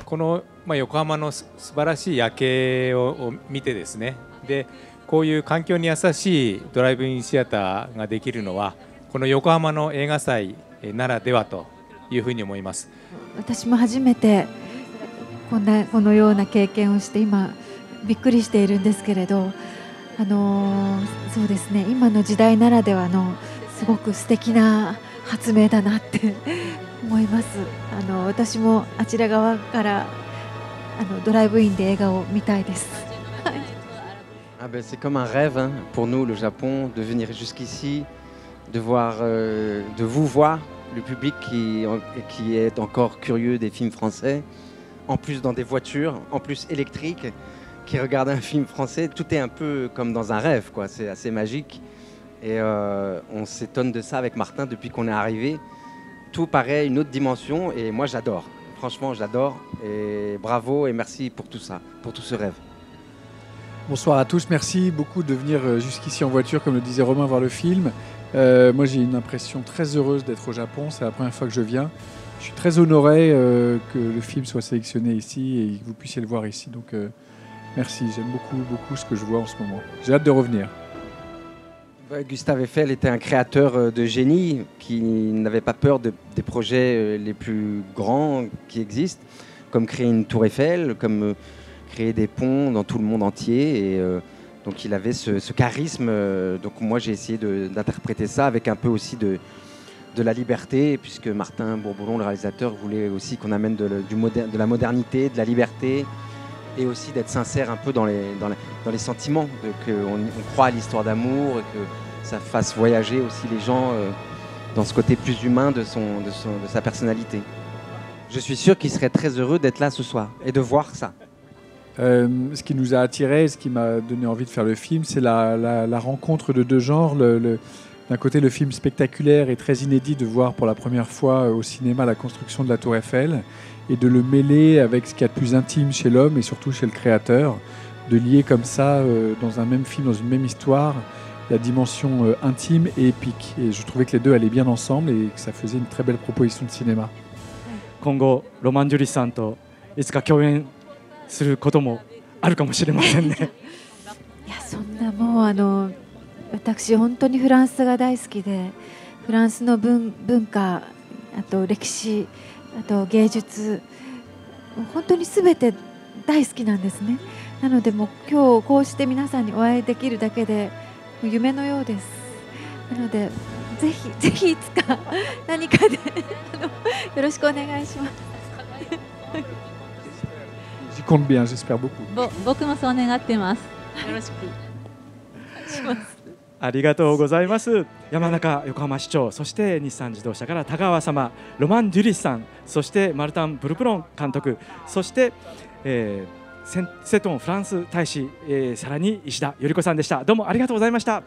この、横浜の素晴らしい夜景を見てですね、でこういう環境に優しいドライブインシアターができるのはこの横浜の映画祭ならではというふうに思います。私も初めてこのような経験をして今びっくりしているんですけれど、そうですね、今の時代ならではのすごく素敵な発明だなって思います。私もあちら側からドライブインで映画を見たいです。Ah ben, c'est comme un rêve hein, pour nous, le Japon, de venir jusqu'ici, de voir, de vous voir, le public qui est encore curieux des films français, en plus dans des voitures, en plus électriques, qui regardent un film français. Tout est un peu comme dans un rêve, quoi. C'est assez magique. Et on s'étonne de ça avec Martin depuis qu'on est arrivé. Tout paraît une autre dimension et moi j'adore. Franchement, j'adore. Et bravo et merci pour tout ça, pour tout ce rêve. Bonsoir à tous, merci beaucoup de venir jusqu'ici en voiture, comme le disait Romain, voir le film. Moi j'ai une impression très heureuse d'être au Japon, c'est la première fois que je viens. Je suis très honoré que le film soit sélectionné ici et que vous puissiez le voir ici. Donc merci, j'aime beaucoup ce que je vois en ce moment. J'ai hâte de revenir. Gustave Eiffel était un créateur de génie qui n'avait pas peur des projets les plus grands qui existent, comme créer une tour Eiffel, comme créer des ponts dans tout le monde entier. Et donc il avait ce charisme. Donc moi j'ai essayé d'interpréter ça avec un peu aussi de la liberté, puisque Martin Bourboulon, le réalisateur, voulait aussi qu'on amène de la modernité, de la liberté, et aussi d'être sincère un peu dans les sentiments, qu'on croit à l'histoire d'amour, et que ça fasse voyager aussi les gens dans ce côté plus humain de sa personnalité. Je suis sûr qu'il serait très heureux d'être là ce soir et de voir ça. Ce qui nous a attirés, ce qui m'a donné envie de faire le film, c'est la rencontre de deux genres. D'un côté, le film spectaculaire et très inédit de voir pour la première fois au cinéma la construction de la Tour Eiffel et de le mêler avec ce qu'il y a de plus intime chez l'homme et surtout chez le créateur, de lier comme ça, dans un même film, dans une même histoire, la dimension intime et épique. Et je trouvais que les deux allaient bien ensemble et que ça faisait une très belle proposition de cinéma. 今後ロマン・ジュリスさんといつか共演することもあるかもしれませんね。いや、そんなもう私本当にフランスが大好きで、フランスの文化、あと歴史、あと芸術、本当に全て大好きなんですね。なのでもう今日こうして皆さんにお会いできるだけで夢のようです。なのでぜひいつか何かでよろしくお願いします。J'y compte bien, j'espère beaucoup. 僕もそう願ってます。よろしくします。ありがとうございます。山中横浜市長、そして日産自動車から田川様、ロマン・デュリスさん、そしてマルタン・ブルプロン監督、そして、セトンフランス大使、さらに石田頼子さんでした。どうもありがとうございました。